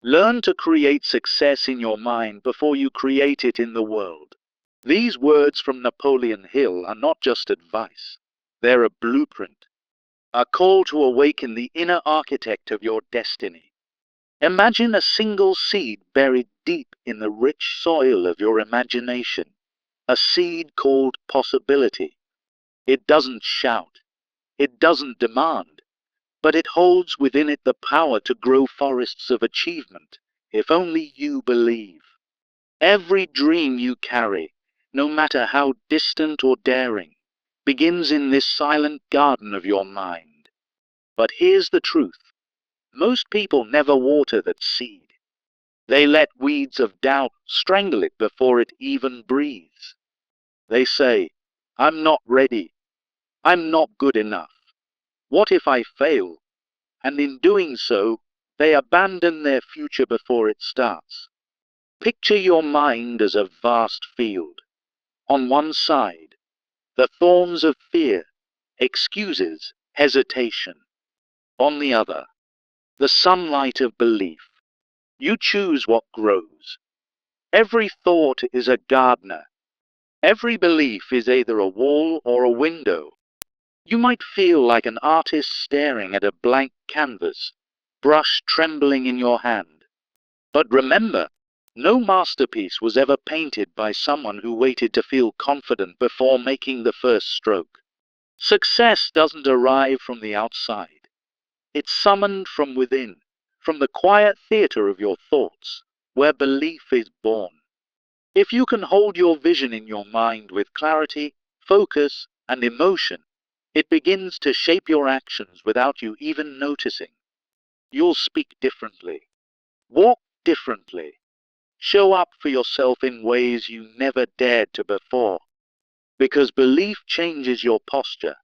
Learn to create success in your mind before you create it in the world. These words from Napoleon Hill are not just advice. They're a blueprint, a call to awaken the inner architect of your destiny. Imagine a single seed buried deep in the rich soil of your imagination, a seed called possibility. It doesn't shout, it doesn't demand, but it holds within it the power to grow forests of achievement, if only you believe. Every dream you carry, no matter how distant or daring, begins in this silent garden of your mind. But here's the truth. Most people never water that seed. They let weeds of doubt strangle it before it even breathes. They say, I'm not ready. I'm not good enough. What if I fail? And in doing so, they abandon their future before it starts. Picture your mind as a vast field. On one side, the thorns of fear, excuses, hesitation. On the other, the sunlight of belief. You choose what grows. Every thought is a gardener. Every belief is either a wall or a window. You might feel like an artist staring at a blank canvas, brush trembling in your hand. But remember, no masterpiece was ever painted by someone who waited to feel confident before making the first stroke. Success doesn't arrive from the outside. It's summoned from within, from the quiet theater of your thoughts, where belief is born. If you can hold your vision in your mind with clarity, focus, and emotion, it begins to shape your actions without you even noticing. You'll speak differently, walk differently, show up for yourself in ways you never dared to before. Because belief changes your posture.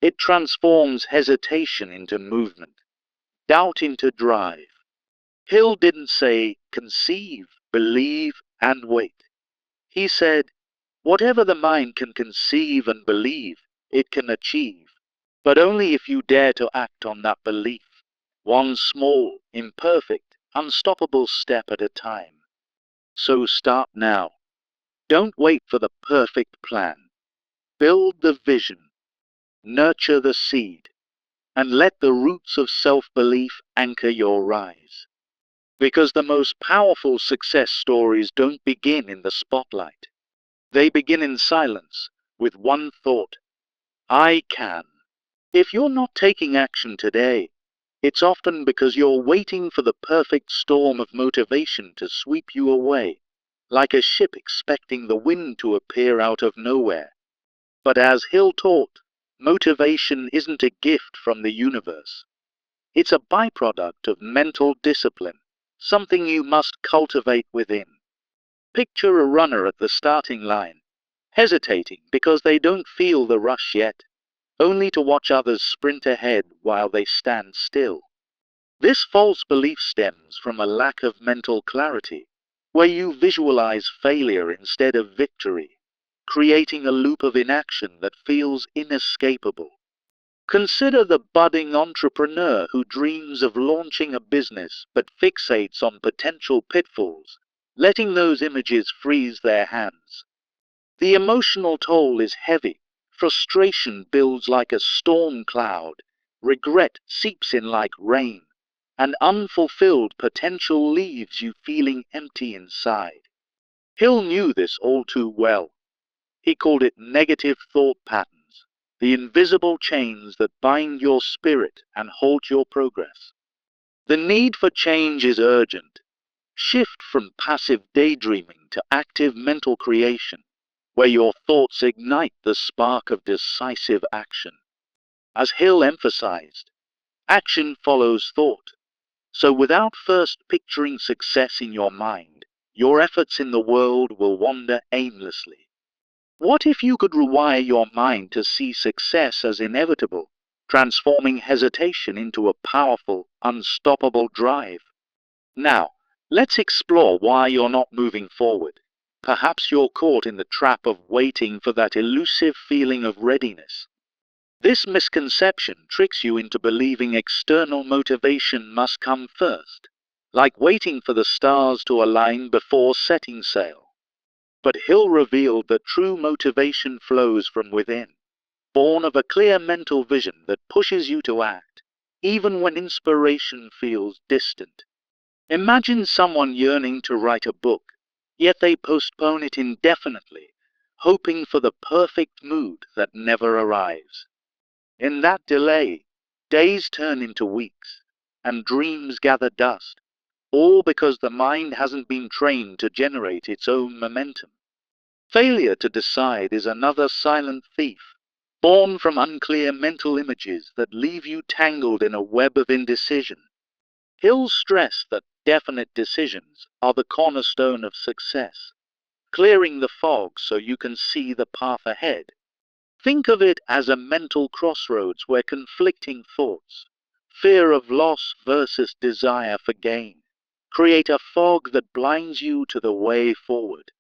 It transforms hesitation into movement, doubt into drive. Hill didn't say conceive, believe, and wait. He said, whatever the mind can conceive and believe, it can achieve, but only if you dare to act on that belief, one small, imperfect, unstoppable step at a time. So start now. Don't wait for the perfect plan. Build the vision, nurture the seed, and let the roots of self-belief anchor your rise. Because the most powerful success stories don't begin in the spotlight. They begin in silence, with one thought: I can. If you're not taking action today, it's often because you're waiting for the perfect storm of motivation to sweep you away, like a ship expecting the wind to appear out of nowhere. But as Hill taught, motivation isn't a gift from the universe. It's a byproduct of mental discipline, something you must cultivate within. Picture a runner at the starting line, hesitating because they don't feel the rush yet, only to watch others sprint ahead while they stand still. This false belief stems from a lack of mental clarity, where you visualize failure instead of victory, creating a loop of inaction that feels inescapable. Consider the budding entrepreneur who dreams of launching a business but fixates on potential pitfalls, letting those images freeze their hands. The emotional toll is heavy. Frustration builds like a storm cloud. Regret seeps in like rain. And unfulfilled potential leaves you feeling empty inside. Hill knew this all too well. He called it negative thought patterns, the invisible chains that bind your spirit and halt your progress. The need for change is urgent. Shift from passive daydreaming to active mental creation, where your thoughts ignite the spark of decisive action. As Hill emphasized, action follows thought. So without first picturing success in your mind, your efforts in the world will wander aimlessly. What if you could rewire your mind to see success as inevitable, transforming hesitation into a powerful, unstoppable drive? Now, let's explore why you're not moving forward. Perhaps you're caught in the trap of waiting for that elusive feeling of readiness. This misconception tricks you into believing external motivation must come first. like waiting for the stars to align before setting sail. But Hill revealed that true motivation flows from within, born of a clear mental vision that pushes you to act, even when inspiration feels distant. Imagine someone yearning to write a book, yet they postpone it indefinitely, hoping for the perfect mood that never arrives. In that delay, days turn into weeks, and dreams gather dust, all because the mind hasn't been trained to generate its own momentum. Failure to decide is another silent thief, born from unclear mental images that leave you tangled in a web of indecision. Hill stressed that definite decisions are the cornerstone of success, clearing the fog so you can see the path ahead. Think of it as a mental crossroads where conflicting thoughts, fear of loss versus desire for gain, create a fog that blinds you to the way forward.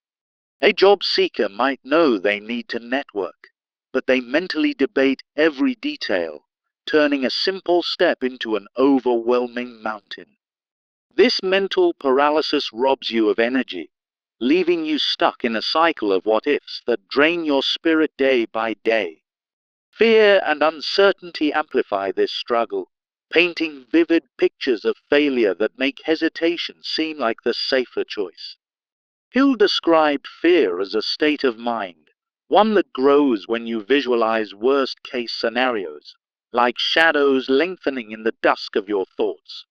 A job seeker might know they need to network, but they mentally debate every detail, turning a simple step into an overwhelming mountain. This mental paralysis robs you of energy, leaving you stuck in a cycle of what-ifs that drain your spirit day by day. Fear and uncertainty amplify this struggle, painting vivid pictures of failure that make hesitation seem like the safer choice. Hill described fear as a state of mind, one that grows when you visualize worst-case scenarios, like shadows lengthening in the dusk of your thoughts.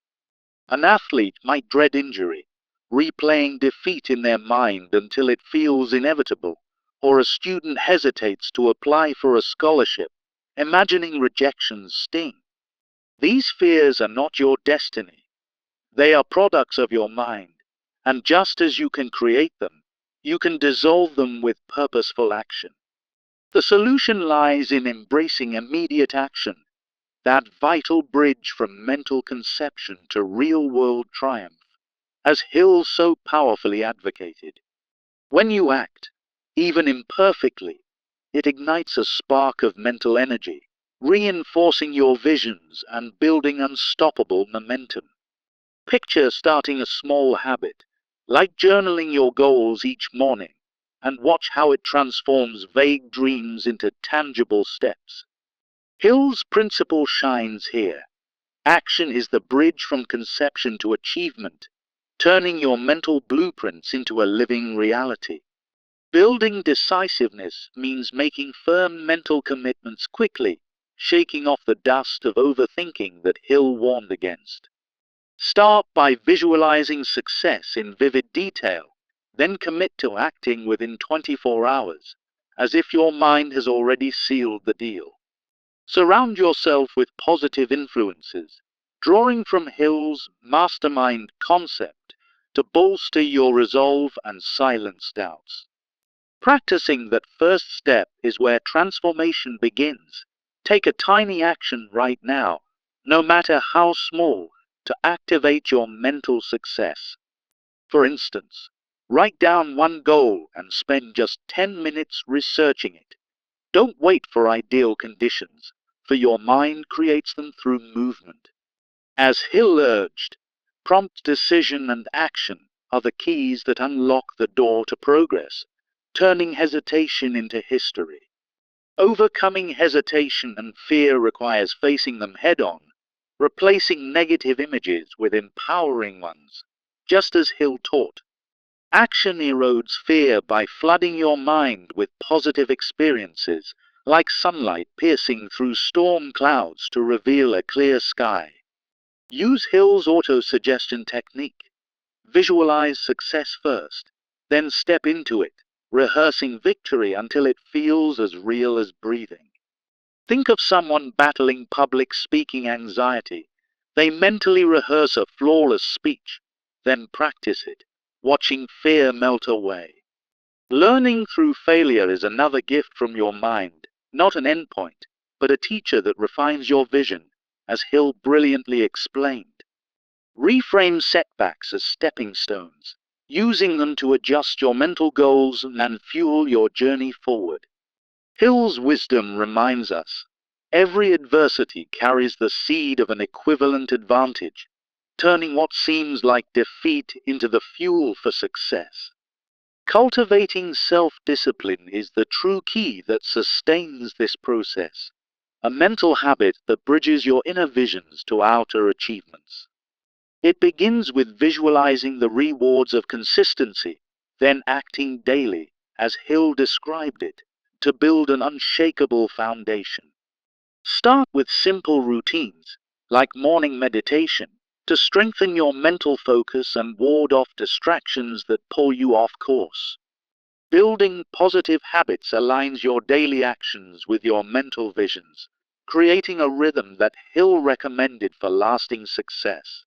An athlete might dread injury, replaying defeat in their mind until it feels inevitable, or a student hesitates to apply for a scholarship, imagining rejection's sting. These fears are not your destiny. They are products of your mind, and just as you can create them, you can dissolve them with purposeful action. The solution lies in embracing immediate action, that vital bridge from mental conception to real-world triumph, as Hill so powerfully advocated. When you act, even imperfectly, it ignites a spark of mental energy, reinforcing your visions and building unstoppable momentum. Picture starting a small habit, like journaling your goals each morning, and watch how it transforms vague dreams into tangible steps. Hill's principle shines here. Action is the bridge from conception to achievement, turning your mental blueprints into a living reality. Building decisiveness means making firm mental commitments quickly, shaking off the dust of overthinking that Hill warned against. Start by visualizing success in vivid detail, then commit to acting within 24 hours, as if your mind has already sealed the deal. Surround yourself with positive influences, drawing from Hill's mastermind concept to bolster your resolve and silence doubts. Practicing that first step is where transformation begins. Take a tiny action right now, no matter how small, to activate your mental success. For instance, write down one goal and spend just 10 minutes researching it. Don't wait for ideal conditions, for your mind creates them through movement. As Hill urged, prompt decision and action are the keys that unlock the door to progress, turning hesitation into history. Overcoming hesitation and fear requires facing them head-on, replacing negative images with empowering ones, just as Hill taught. Action erodes fear by flooding your mind with positive experiences, like sunlight piercing through storm clouds to reveal a clear sky. Use Hill's auto-suggestion technique. Visualize success first, then step into it, rehearsing victory until it feels as real as breathing. Think of someone battling public speaking anxiety. They mentally rehearse a flawless speech, then practice it, watching fear melt away. Learning through failure is another gift from your mind, not an endpoint, but a teacher that refines your vision, as Hill brilliantly explained. Reframe setbacks as stepping stones, using them to adjust your mental goals and fuel your journey forward. Hill's wisdom reminds us, every adversity carries the seed of an equivalent advantage. turning what seems like defeat into the fuel for success. Cultivating self-discipline is the true key that sustains this process, a mental habit that bridges your inner visions to outer achievements. It begins with visualizing the rewards of consistency, then acting daily, as Hill described it, to build an unshakable foundation. Start with simple routines, like morning meditation, to strengthen your mental focus and ward off distractions that pull you off course. Building positive habits aligns your daily actions with your mental visions, creating a rhythm that Hill recommended for lasting success.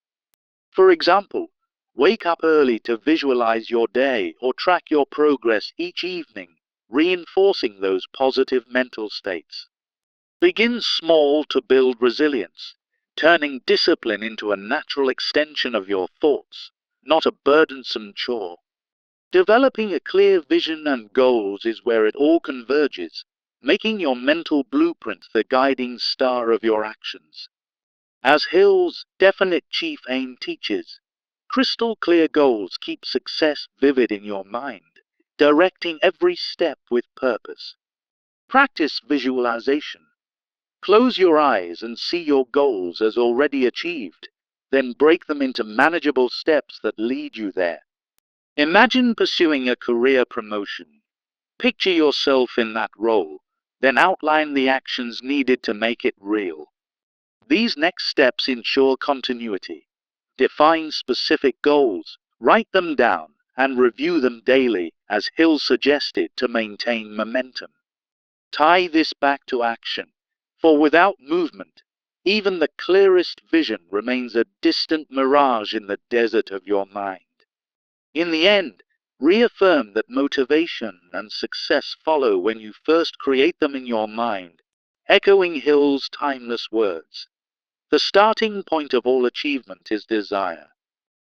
For example, wake up early to visualize your day or track your progress each evening, reinforcing those positive mental states. Begin small to build resilience, turning discipline into a natural extension of your thoughts, not a burdensome chore. Developing a clear vision and goals is where it all converges, making your mental blueprint the guiding star of your actions. As Hill's definite chief aim teaches, crystal clear goals keep success vivid in your mind, directing every step with purpose. Practice visualization. Close your eyes and see your goals as already achieved, then break them into manageable steps that lead you there. Imagine pursuing a career promotion. Picture yourself in that role, then outline the actions needed to make it real. These next steps ensure continuity. Define specific goals, write them down, and review them daily, as Hill suggested, to maintain momentum. Tie this back to action, for without movement, even the clearest vision remains a distant mirage in the desert of your mind. In the end, reaffirm that motivation and success follow when you first create them in your mind, echoing Hill's timeless words. The starting point of all achievement is desire.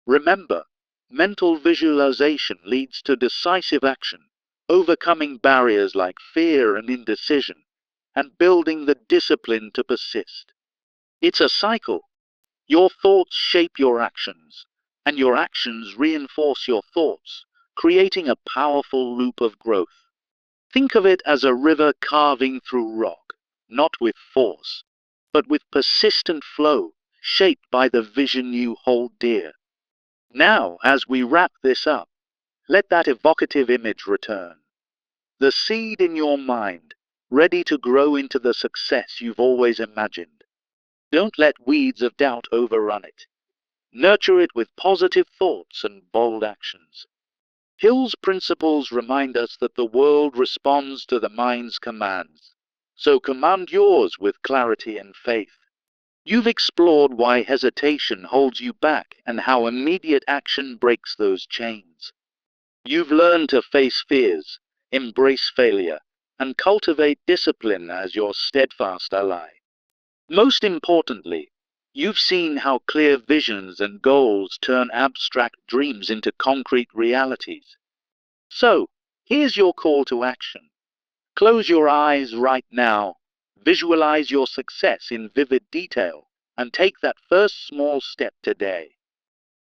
Remember, mental visualization leads to decisive action, overcoming barriers like fear and indecision, and building the discipline to persist. It's a cycle. Your thoughts shape your actions, and your actions reinforce your thoughts, creating a powerful loop of growth. Think of it as a river carving through rock, not with force, but with persistent flow, shaped by the vision you hold dear. Now, as we wrap this up, let that evocative image return. The seed in your mind, ready to grow into the success you've always imagined. Don't let weeds of doubt overrun it. Nurture it with positive thoughts and bold actions. Hill's principles remind us that the world responds to the mind's commands. So command yours with clarity and faith. You've explored why hesitation holds you back and how immediate action breaks those chains. You've learned to face fears, embrace failure, and cultivate discipline as your steadfast ally. Most importantly, you've seen how clear visions and goals turn abstract dreams into concrete realities. So, here's your call to action. Close your eyes right now, visualize your success in vivid detail, and take that first small step today.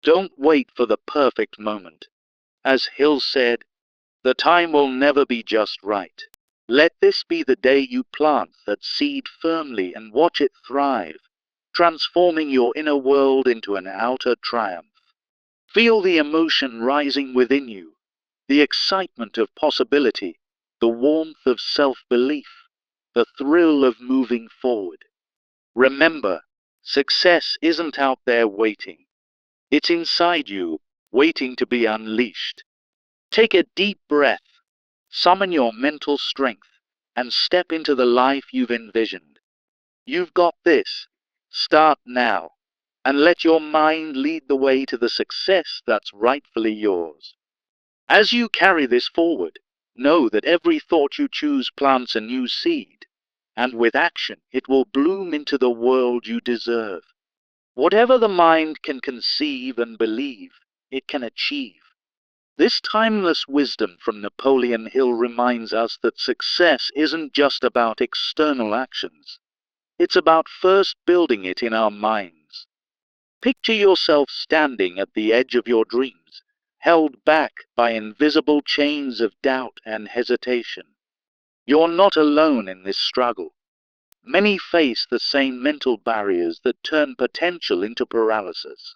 Don't wait for the perfect moment. As Hill said, the time will never be just right. Let this be the day you plant that seed firmly and watch it thrive, transforming your inner world into an outer triumph. Feel the emotion rising within you, the excitement of possibility, the warmth of self-belief, the thrill of moving forward. Remember, success isn't out there waiting. It's inside you, waiting to be unleashed. Take a deep breath, summon your mental strength, and step into the life you've envisioned. You've got this. Start now, and let your mind lead the way to the success that's rightfully yours. As you carry this forward, know that every thought you choose plants a new seed, and with action it will bloom into the world you deserve. Whatever the mind can conceive and believe, it can achieve. This timeless wisdom from Napoleon Hill reminds us that success isn't just about external actions. It's about first building it in our minds. Picture yourself standing at the edge of your dreams, held back by invisible chains of doubt and hesitation. You're not alone in this struggle. Many face the same mental barriers that turn potential into paralysis.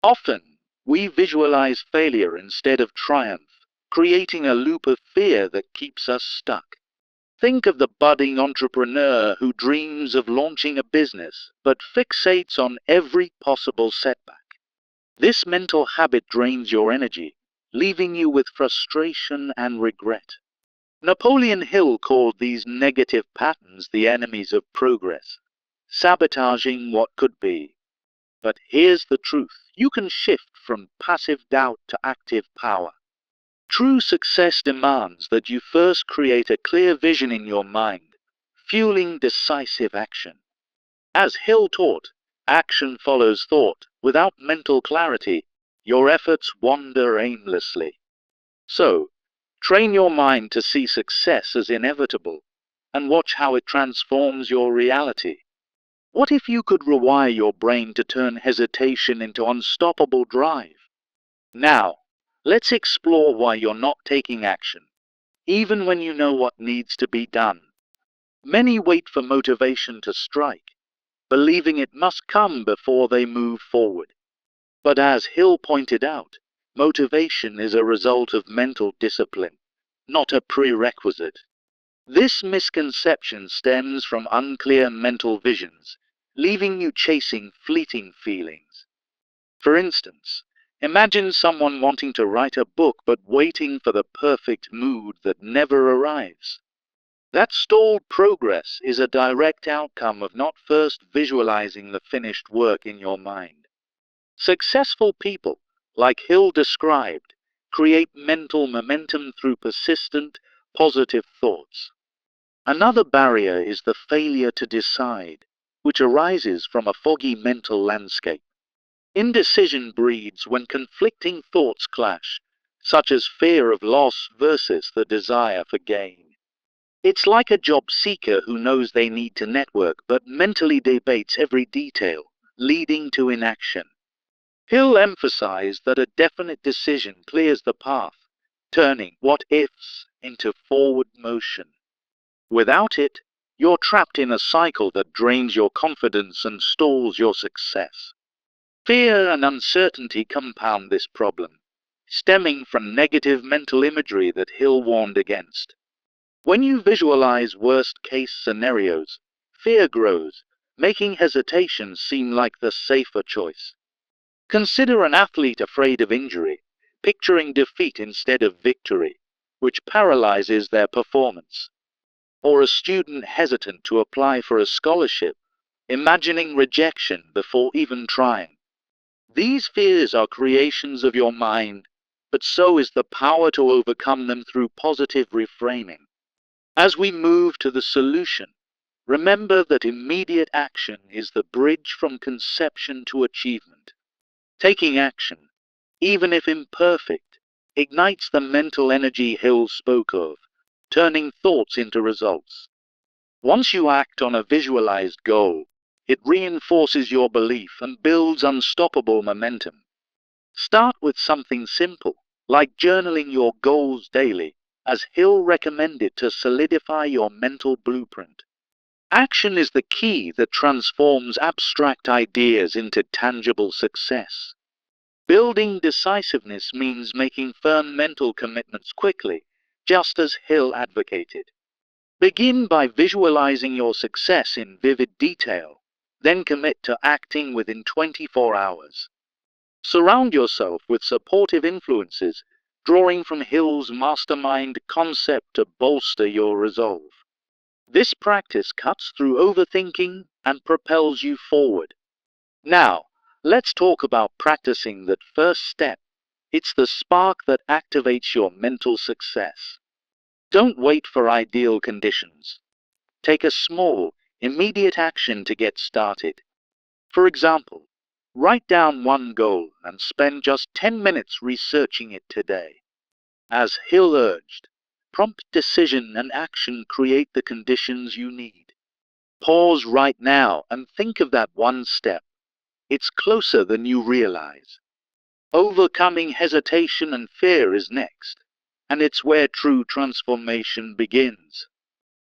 Often, we visualize failure instead of triumph, creating a loop of fear that keeps us stuck. Think of the budding entrepreneur who dreams of launching a business but fixates on every possible setback. This mental habit drains your energy, leaving you with frustration and regret. Napoleon Hill called these negative patterns the enemies of progress, sabotaging what could be. But here's the truth. You can shift from passive doubt to active power. True success demands that you first create a clear vision in your mind, fueling decisive action. As Hill taught, action follows thought. Without mental clarity, your efforts wander aimlessly. So, train your mind to see success as inevitable, and watch how it transforms your reality. What if you could rewire your brain to turn hesitation into unstoppable drive? Now, let's explore why you're not taking action, even when you know what needs to be done. Many wait for motivation to strike, believing it must come before they move forward. But as Hill pointed out, motivation is a result of mental discipline, not a prerequisite. This misconception stems from unclear mental visions, leaving you chasing fleeting feelings. For instance, imagine someone wanting to write a book but waiting for the perfect mood that never arrives. That stalled progress is a direct outcome of not first visualizing the finished work in your mind. Successful people, like Hill described, create mental momentum through persistent, positive thoughts. Another barrier is the failure to decide, which arises from a foggy mental landscape. Indecision breeds when conflicting thoughts clash, such as fear of loss versus the desire for gain. It's like a job seeker who knows they need to network but mentally debates every detail, leading to inaction. Hill emphasized that a definite decision clears the path, turning what-ifs into forward motion. Without it, you're trapped in a cycle that drains your confidence and stalls your success. Fear and uncertainty compound this problem, stemming from negative mental imagery that Hill warned against. When you visualize worst-case scenarios, fear grows, making hesitation seem like the safer choice. Consider an athlete afraid of injury, picturing defeat instead of victory, which paralyzes their performance. Or a student hesitant to apply for a scholarship, imagining rejection before even trying. These fears are creations of your mind, but so is the power to overcome them through positive reframing. As we move to the solution, remember that immediate action is the bridge from conception to achievement. Taking action, even if imperfect, ignites the mental energy Hill spoke of, turning thoughts into results. Once you act on a visualized goal, it reinforces your belief and builds unstoppable momentum. Start with something simple, like journaling your goals daily, as Hill recommended to solidify your mental blueprint. Action is the key that transforms abstract ideas into tangible success. Building decisiveness means making firm mental commitments quickly, just as Hill advocated. Begin by visualizing your success in vivid detail, then commit to acting within 24 hours. Surround yourself with supportive influences, drawing from Hill's mastermind concept to bolster your resolve. This practice cuts through overthinking and propels you forward. Now, let's talk about practicing that first step. It's the spark that activates your mental success. Don't wait for ideal conditions. Take a small, immediate action to get started. For example, write down one goal and spend just 10 minutes researching it today. As Hill urged, prompt decision and action create the conditions you need. Pause right now and think of that one step. It's closer than you realize. Overcoming hesitation and fear is next, and it's where true transformation begins.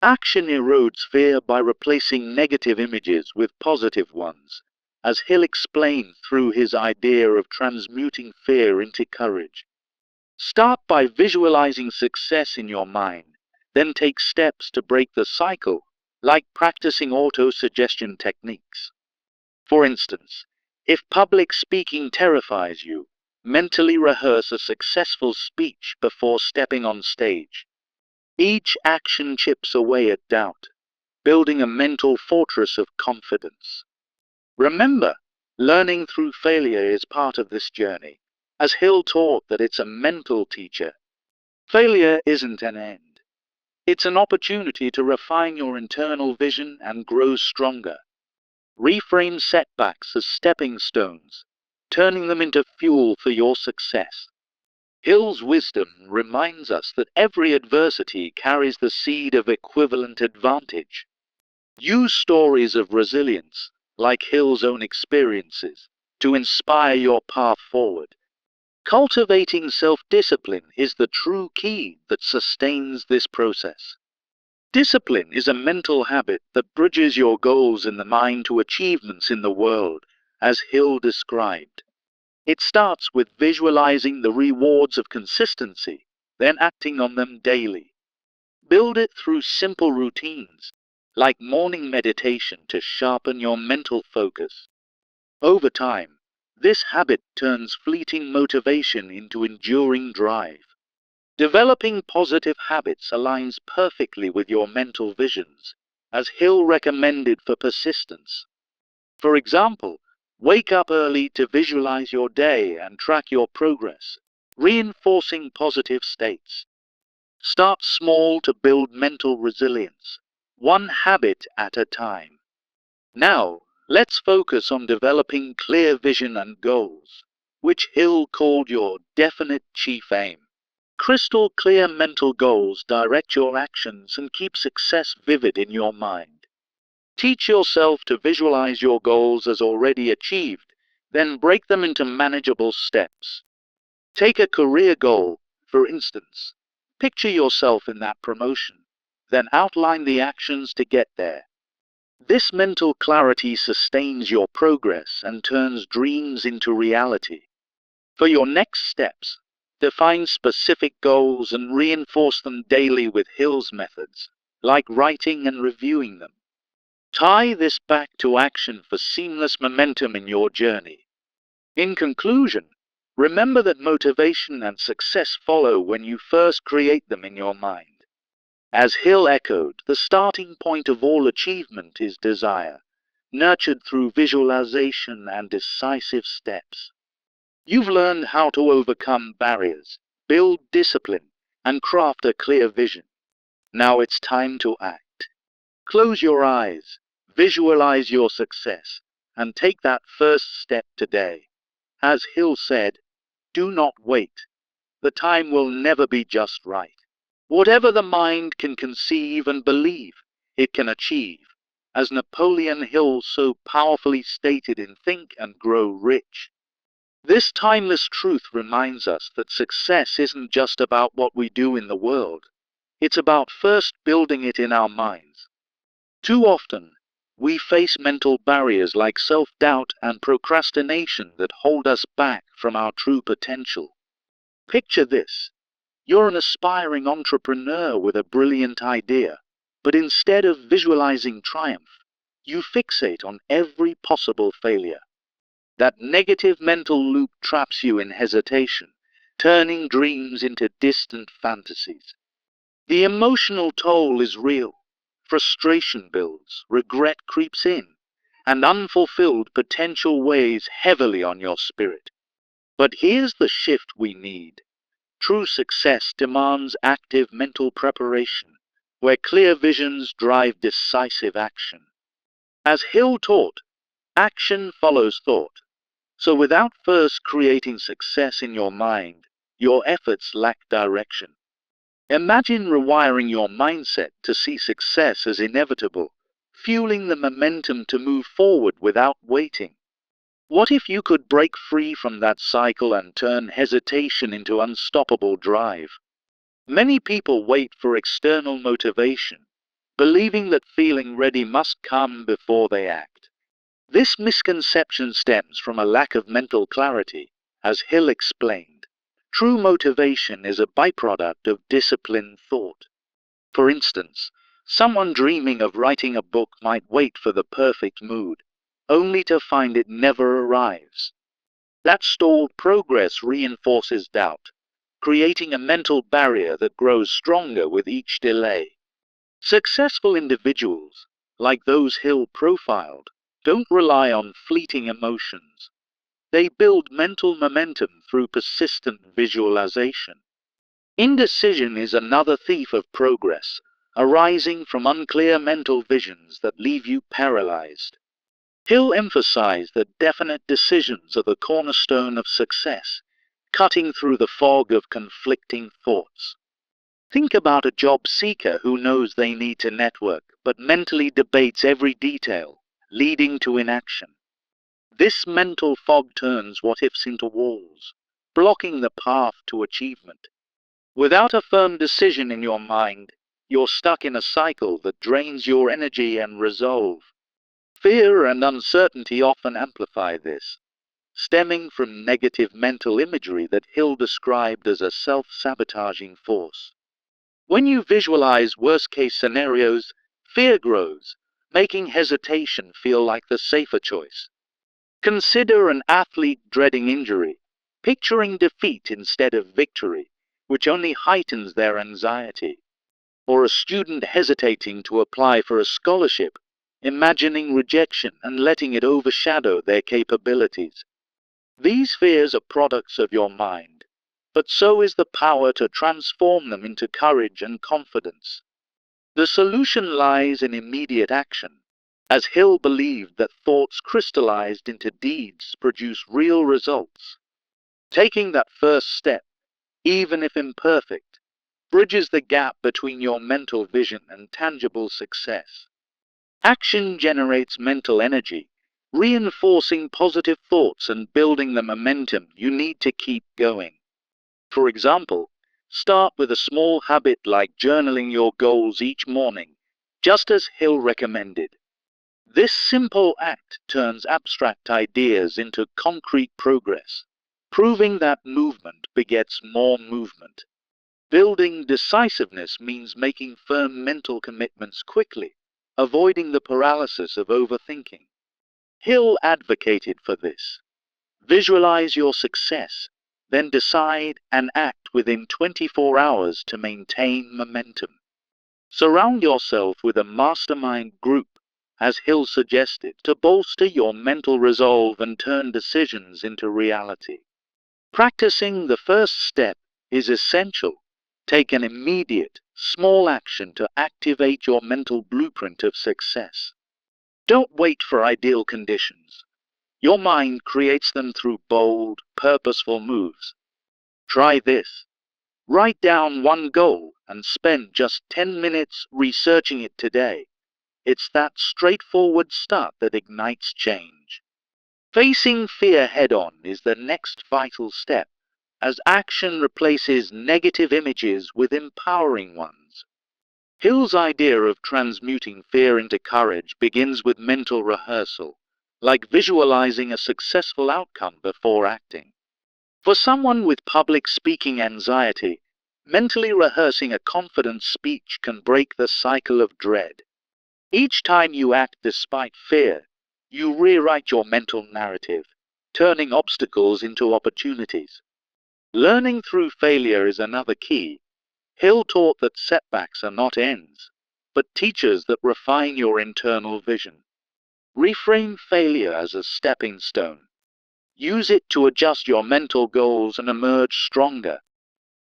Action erodes fear by replacing negative images with positive ones, as Hill explained through his idea of transmuting fear into courage. Start by visualizing success in your mind, then take steps to break the cycle, like practicing auto-suggestion techniques. For instance, if public speaking terrifies you, mentally rehearse a successful speech before stepping on stage. Each action chips away at doubt, building a mental fortress of confidence. Remember, learning through failure is part of this journey, as Hill taught that it's a mental teacher. Failure isn't an end. It's an opportunity to refine your internal vision and grow stronger. Reframe setbacks as stepping stones, turning them into fuel for your success. Hill's wisdom reminds us that every adversity carries the seed of equivalent advantage. Use stories of resilience, like Hill's own experiences, to inspire your path forward. Cultivating self-discipline is the true key that sustains this process. Discipline is a mental habit that bridges your goals in the mind to achievements in the world, as Hill described. It starts with visualizing the rewards of consistency, then acting on them daily. Build it through simple routines, like morning meditation to sharpen your mental focus. Over time, this habit turns fleeting motivation into enduring drive. Developing positive habits aligns perfectly with your mental visions, as Hill recommended for persistence. For example, wake up early to visualize your day and track your progress, reinforcing positive states. Start small to build mental resilience, one habit at a time. Now, let's focus on developing clear vision and goals, which Hill called your definite chief aim. Crystal clear mental goals direct your actions and keep success vivid in your mind. Teach yourself to visualize your goals as already achieved, then break them into manageable steps. Take a career goal, for instance. Picture yourself in that promotion, then outline the actions to get there. This mental clarity sustains your progress and turns dreams into reality. For your next steps, define specific goals and reinforce them daily with Hill's methods, like writing and reviewing them. Tie this back to action for seamless momentum in your journey. In conclusion, remember that motivation and success follow when you first create them in your mind. As Hill echoed, the starting point of all achievement is desire, nurtured through visualization and decisive steps. You've learned how to overcome barriers, build discipline, and craft a clear vision. Now it's time to act. Close your eyes, visualize your success, and take that first step today. As Hill said, do not wait. The time will never be just right. Whatever the mind can conceive and believe, it can achieve, as Napoleon Hill so powerfully stated in Think and Grow Rich. This timeless truth reminds us that success isn't just about what we do in the world. It's about first building it in our minds. Too often, we face mental barriers like self-doubt and procrastination that hold us back from our true potential. Picture this. You're an aspiring entrepreneur with a brilliant idea, but instead of visualizing triumph, you fixate on every possible failure. That negative mental loop traps you in hesitation, turning dreams into distant fantasies. The emotional toll is real. Frustration builds, regret creeps in, and unfulfilled potential weighs heavily on your spirit. But here's the shift we need. True success demands active mental preparation, where clear visions drive decisive action. As Hill taught, action follows thought. So without first creating success in your mind, your efforts lack direction. Imagine rewiring your mindset to see success as inevitable, fueling the momentum to move forward without waiting. What if you could break free from that cycle and turn hesitation into unstoppable drive? Many people wait for external motivation, believing that feeling ready must come before they act. This misconception stems from a lack of mental clarity, as Hill explained. True motivation is a byproduct of disciplined thought. For instance, someone dreaming of writing a book might wait for the perfect mood, only to find it never arrives. That stalled progress reinforces doubt, creating a mental barrier that grows stronger with each delay. Successful individuals, like those Hill profiled, don't rely on fleeting emotions. They build mental momentum through persistent visualization. Indecision is another thief of progress, arising from unclear mental visions that leave you paralyzed. Hill emphasized that definite decisions are the cornerstone of success, cutting through the fog of conflicting thoughts. Think about a job seeker who knows they need to network, but mentally debates every detail, leading to inaction. This mental fog turns what-ifs into walls, blocking the path to achievement. Without a firm decision in your mind, you're stuck in a cycle that drains your energy and resolve. Fear and uncertainty often amplify this, stemming from negative mental imagery that Hill described as a self-sabotaging force. When you visualize worst-case scenarios, fear grows, making hesitation feel like the safer choice. Consider an athlete dreading injury, picturing defeat instead of victory, which only heightens their anxiety. Or a student hesitating to apply for a scholarship, imagining rejection and letting it overshadow their capabilities. These fears are products of your mind, but so is the power to transform them into courage and confidence. The solution lies in immediate action, as Hill believed that thoughts crystallized into deeds produce real results. Taking that first step, even if imperfect, bridges the gap between your mental vision and tangible success. Action generates mental energy, reinforcing positive thoughts and building the momentum you need to keep going. For example, start with a small habit like journaling your goals each morning, just as Hill recommended. This simple act turns abstract ideas into concrete progress, proving that movement begets more movement. Building decisiveness means making firm mental commitments quickly, avoiding the paralysis of overthinking. Hill advocated for this. Visualize your success, then decide and act within 24 hours to maintain momentum. Surround yourself with a mastermind group, as Hill suggested, to bolster your mental resolve and turn decisions into reality. Practicing the first step is essential. Take an immediate, small action to activate your mental blueprint of success. Don't wait for ideal conditions. Your mind creates them through bold, purposeful moves. Try this. Write down one goal and spend just 10 minutes researching it today. It's that straightforward start that ignites change. Facing fear head-on is the next vital step, as action replaces negative images with empowering ones. Hill's idea of transmuting fear into courage begins with mental rehearsal, like visualizing a successful outcome before acting. For someone with public speaking anxiety, mentally rehearsing a confident speech can break the cycle of dread. Each time you act despite fear, you rewrite your mental narrative, turning obstacles into opportunities. Learning through failure is another key. Hill taught that setbacks are not ends, but teachers that refine your internal vision. Reframe failure as a stepping stone. Use it to adjust your mental goals and emerge stronger.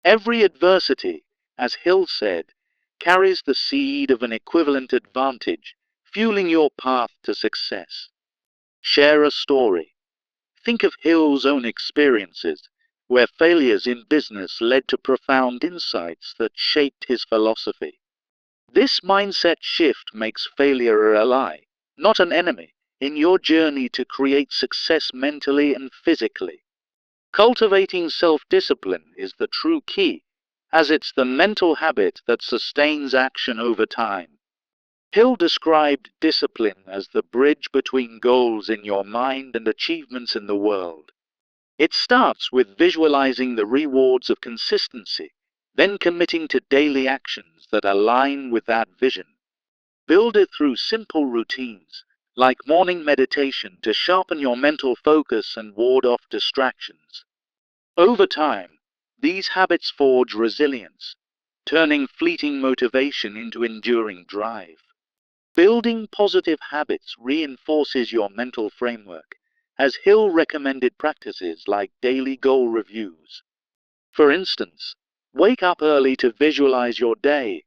Every adversity, as Hill said, carries the seed of an equivalent advantage, fueling your path to success. Share a story. Think of Hill's own experiences, where failures in business led to profound insights that shaped his philosophy. This mindset shift makes failure an ally, not an enemy, in your journey to create success mentally and physically. Cultivating self-discipline is the true key, as it's the mental habit that sustains action over time. Hill described discipline as the bridge between goals in your mind and achievements in the world. It starts with visualizing the rewards of consistency, then committing to daily actions that align with that vision. Build it through simple routines, like morning meditation, to sharpen your mental focus and ward off distractions. Over time, these habits forge resilience, turning fleeting motivation into enduring drive. Building positive habits reinforces your mental framework, as Hill recommended practices like daily goal reviews. For instance, wake up early to visualize your day,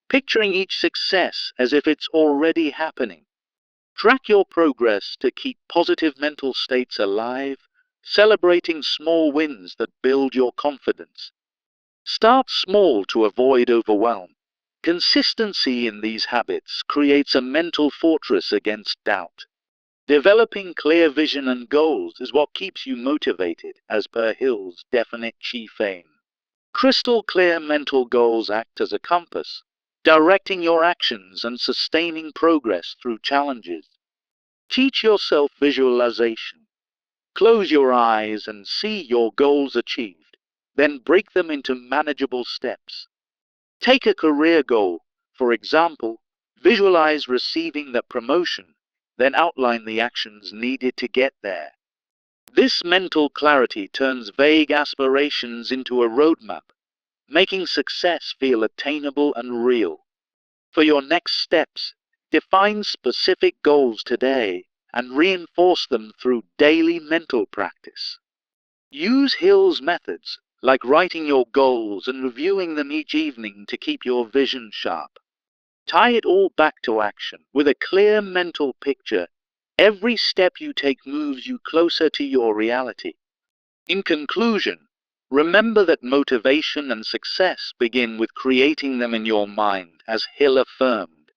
picturing each success as if it's already happening. Track your progress to keep positive mental states alive, celebrating small wins that build your confidence. Start small to avoid overwhelm. Consistency in these habits creates a mental fortress against doubt. Developing clear vision and goals is what keeps you motivated, as per Hill's definite chief aim. Crystal clear mental goals act as a compass, directing your actions and sustaining progress through challenges. Teach yourself visualization. Close your eyes and see your goals achieved, then break them into manageable steps. Take a career goal, for example, visualize receiving the promotion, then outline the actions needed to get there. This mental clarity turns vague aspirations into a roadmap, making success feel attainable and real. For your next steps, define specific goals today and reinforce them through daily mental practice. Use Hill's methods, like writing your goals and reviewing them each evening to keep your vision sharp. Tie it all back to action. With a clear mental picture, every step you take moves you closer to your reality. In conclusion, remember that motivation and success begin with creating them in your mind, as Hill affirmed.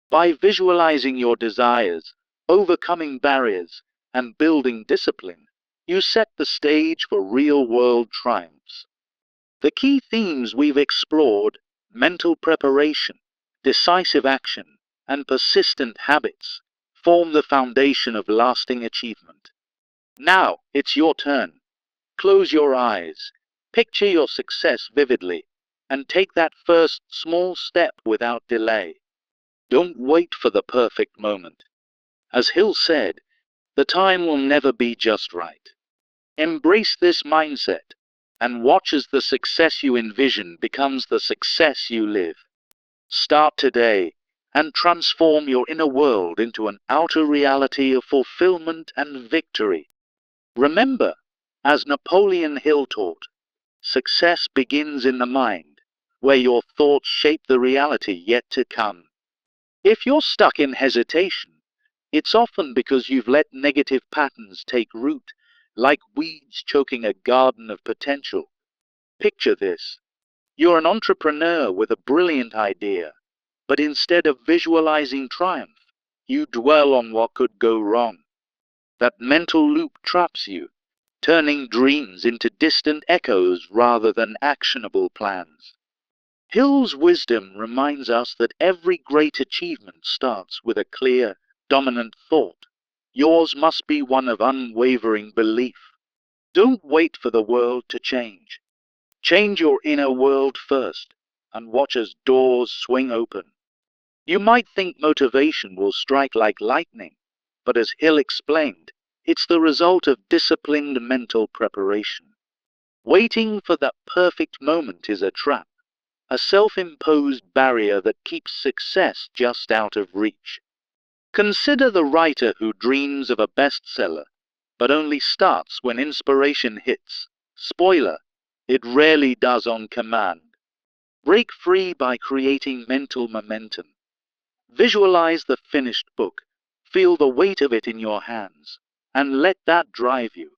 By visualizing your desires, overcoming barriers, and building discipline, you set the stage for real-world triumphs. The key themes we've explored, mental preparation, decisive action, and persistent habits, form the foundation of lasting achievement. Now, it's your turn. Close your eyes, picture your success vividly, and take that first small step without delay. Don't wait for the perfect moment. As Hill said, the time will never be just right. Embrace this mindset, and watch as the success you envision becomes the success you live. Start today, and transform your inner world into an outer reality of fulfillment and victory. Remember, as Napoleon Hill taught, success begins in the mind, where your thoughts shape the reality yet to come. If you're stuck in hesitation, it's often because you've let negative patterns take root, like weeds choking a garden of potential. Picture this. You're an entrepreneur with a brilliant idea, but instead of visualizing triumph, you dwell on what could go wrong. That mental loop traps you, turning dreams into distant echoes rather than actionable plans. Hill's wisdom reminds us that every great achievement starts with a clear, dominant thought. Yours must be one of unwavering belief. Don't wait for the world to change. Change your inner world first, and watch as doors swing open. You might think motivation will strike like lightning, but as Hill explained, it's the result of disciplined mental preparation. Waiting for that perfect moment is a trap, a self-imposed barrier that keeps success just out of reach. Consider the writer who dreams of a bestseller, but only starts when inspiration hits. Spoiler, it rarely does on command. Break free by creating mental momentum. Visualize the finished book, feel the weight of it in your hands, and let that drive you.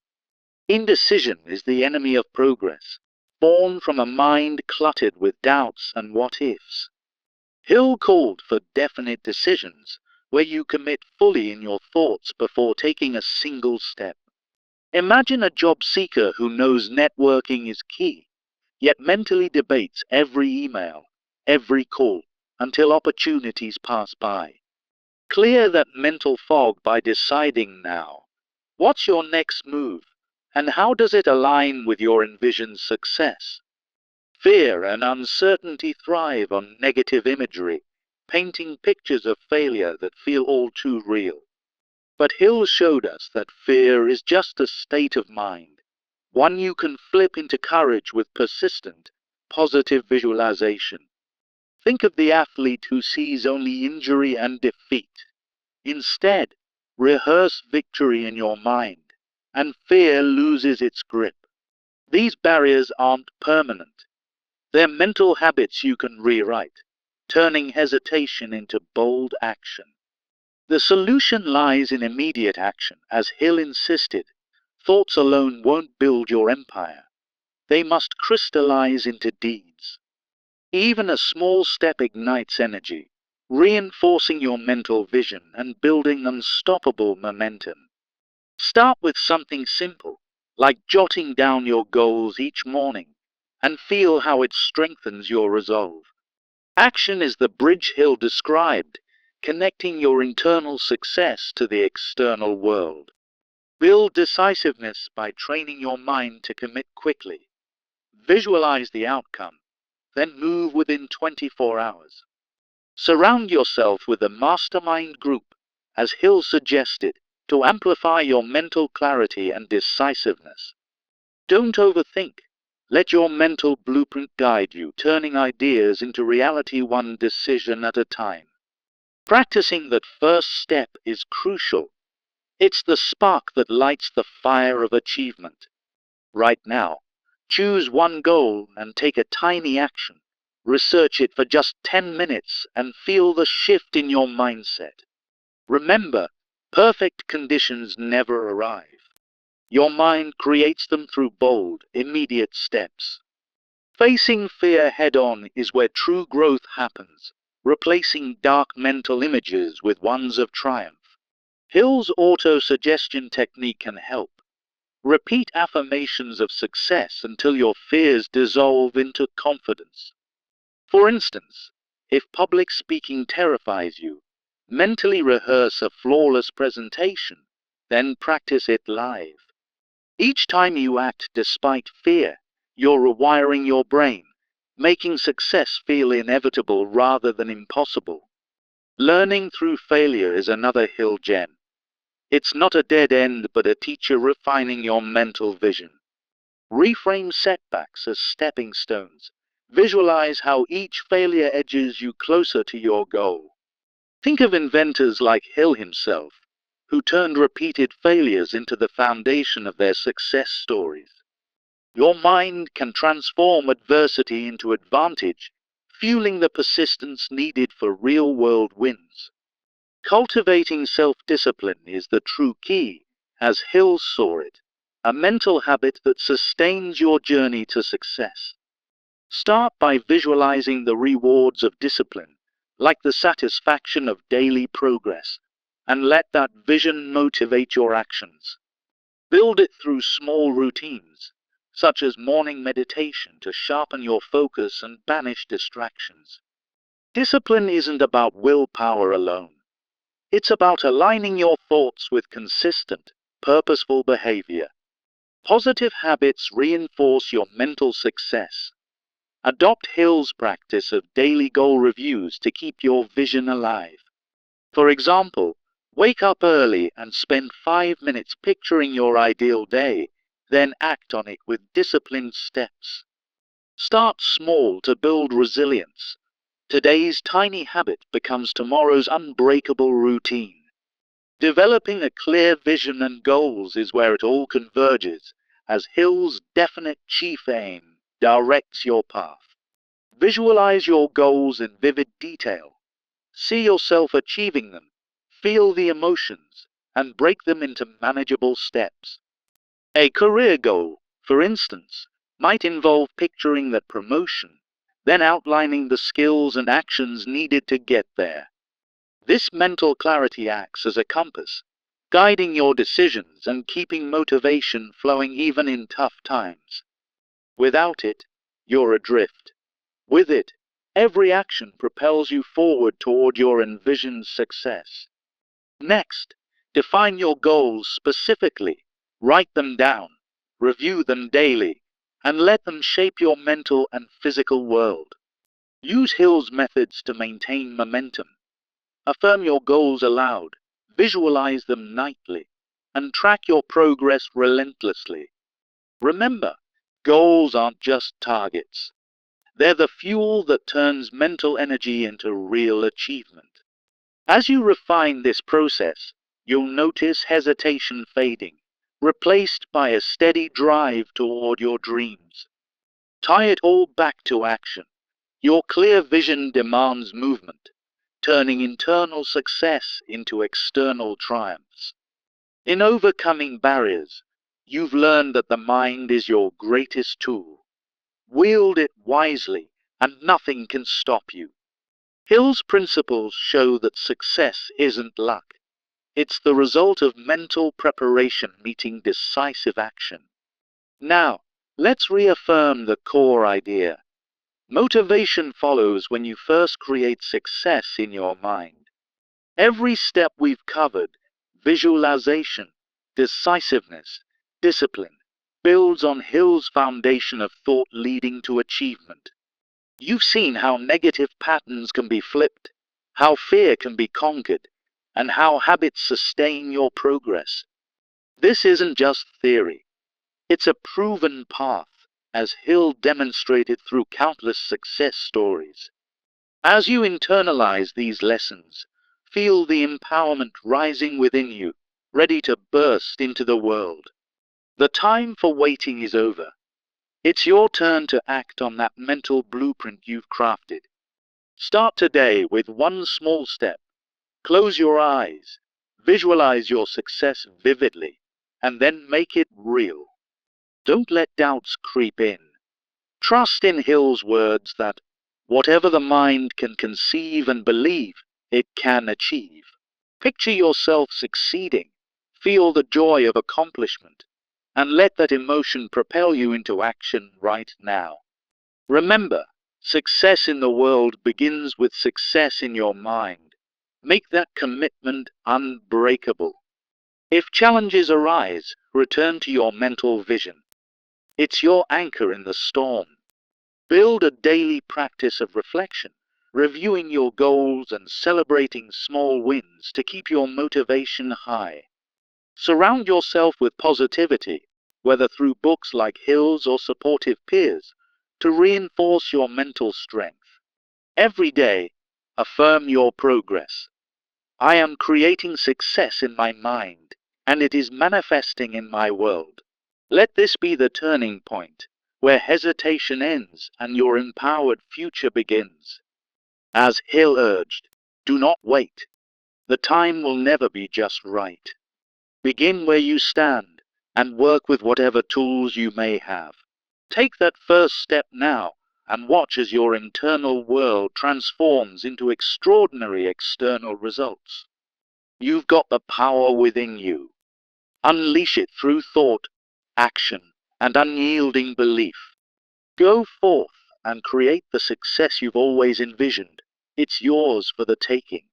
Indecision is the enemy of progress, born from a mind cluttered with doubts and what-ifs. Hill called for definite decisions, where you commit fully in your thoughts before taking a single step. Imagine a job seeker who knows networking is key, yet mentally debates every email, every call, until opportunities pass by. Clear that mental fog by deciding now. What's your next move, and how does it align with your envisioned success? Fear and uncertainty thrive on negative imagery, painting pictures of failure that feel all too real. But Hill showed us that fear is just a state of mind, one you can flip into courage with persistent, positive visualization. Think of the athlete who sees only injury and defeat. Instead, rehearse victory in your mind, and fear loses its grip. These barriers aren't permanent. They're mental habits you can rewrite, turning hesitation into bold action. The solution lies in immediate action, as Hill insisted. Thoughts alone won't build your empire. They must crystallize into deeds. Even a small step ignites energy, reinforcing your mental vision and building unstoppable momentum. Start with something simple, like jotting down your goals each morning, and feel how it strengthens your resolve. Action is the bridge Hill described, connecting your internal success to the external world. Build decisiveness by training your mind to commit quickly. Visualize the outcome, then move within 24 hours. Surround yourself with a mastermind group, as Hill suggested, to amplify your mental clarity and decisiveness. Don't overthink. Let your mental blueprint guide you, turning ideas into reality one decision at a time. Practicing that first step is crucial. It's the spark that lights the fire of achievement. Right now, choose one goal and take a tiny action. Research it for just 10 minutes and feel the shift in your mindset. Remember, perfect conditions never arrive. Your mind creates them through bold, immediate steps. Facing fear head-on is where true growth happens, replacing dark mental images with ones of triumph. Hill's auto-suggestion technique can help. Repeat affirmations of success until your fears dissolve into confidence. For instance, if public speaking terrifies you, mentally rehearse a flawless presentation, then practice it live. Each time you act despite fear, you're rewiring your brain, making success feel inevitable rather than impossible. Learning through failure is another Hill gem. It's not a dead end, but a teacher refining your mental vision. Reframe setbacks as stepping stones. Visualize how each failure edges you closer to your goal. Think of inventors like Hill himself, who turned repeated failures into the foundation of their success stories. Your mind can transform adversity into advantage, fueling the persistence needed for real-world wins. Cultivating self-discipline is the true key, as Hill saw it, a mental habit that sustains your journey to success. Start by visualizing the rewards of discipline, like the satisfaction of daily progress, and let that vision motivate your actions. Build it through small routines, such as morning meditation to sharpen your focus and banish distractions. Discipline isn't about willpower alone. It's about aligning your thoughts with consistent, purposeful behavior. Positive habits reinforce your mental success. Adopt Hill's practice of daily goal reviews to keep your vision alive. For example, wake up early and spend 5 minutes picturing your ideal day, then act on it with disciplined steps. Start small to build resilience. Today's tiny habit becomes tomorrow's unbreakable routine. Developing a clear vision and goals is where it all converges, as Hill's definite chief aim directs your path. Visualize your goals in vivid detail. See yourself achieving them, feel the emotions, and break them into manageable steps. A career goal, for instance, might involve picturing that promotion, then outlining the skills and actions needed to get there. This mental clarity acts as a compass, guiding your decisions and keeping motivation flowing even in tough times. Without it, you're adrift. With it, every action propels you forward toward your envisioned success. Next, define your goals specifically. Write them down, review them daily, and let them shape your mental and physical world. Use Hill's methods to maintain momentum. Affirm your goals aloud, visualize them nightly, and track your progress relentlessly. Remember, goals aren't just targets. They're the fuel that turns mental energy into real achievement. As you refine this process, you'll notice hesitation fading, replaced by a steady drive toward your dreams. Tie it all back to action. Your clear vision demands movement, turning internal success into external triumphs. In overcoming barriers, you've learned that the mind is your greatest tool. Wield it wisely, and nothing can stop you. Hill's principles show that success isn't luck. It's the result of mental preparation meeting decisive action. Now, let's reaffirm the core idea. Motivation follows when you first create success in your mind. Every step we've covered, visualization, decisiveness, discipline, builds on Hill's foundation of thought leading to achievement. You've seen how negative patterns can be flipped, how fear can be conquered, and how habits sustain your progress. This isn't just theory. It's a proven path, as Hill demonstrated through countless success stories. As you internalize these lessons, feel the empowerment rising within you, ready to burst into the world. The time for waiting is over. It's your turn to act on that mental blueprint you've crafted. Start today with one small step. Close your eyes, visualize your success vividly, and then make it real. Don't let doubts creep in. Trust in Hill's words that whatever the mind can conceive and believe, it can achieve. Picture yourself succeeding, feel the joy of accomplishment, and let that emotion propel you into action right now. Remember, success in the world begins with success in your mind. Make that commitment unbreakable. If challenges arise, return to your mental vision. It's your anchor in the storm. Build a daily practice of reflection, reviewing your goals and celebrating small wins to keep your motivation high. Surround yourself with positivity, whether through books like Hill's or supportive peers, to reinforce your mental strength. Every day, affirm your progress. I am creating success in my mind, and it is manifesting in my world. Let this be the turning point, where hesitation ends and your empowered future begins. As Hill urged, do not wait. The time will never be just right. Begin where you stand and work with whatever tools you may have. Take that first step now and watch as your internal world transforms into extraordinary external results. You've got the power within you. Unleash it through thought, action, and unyielding belief. Go forth and create the success you've always envisioned. It's yours for the taking.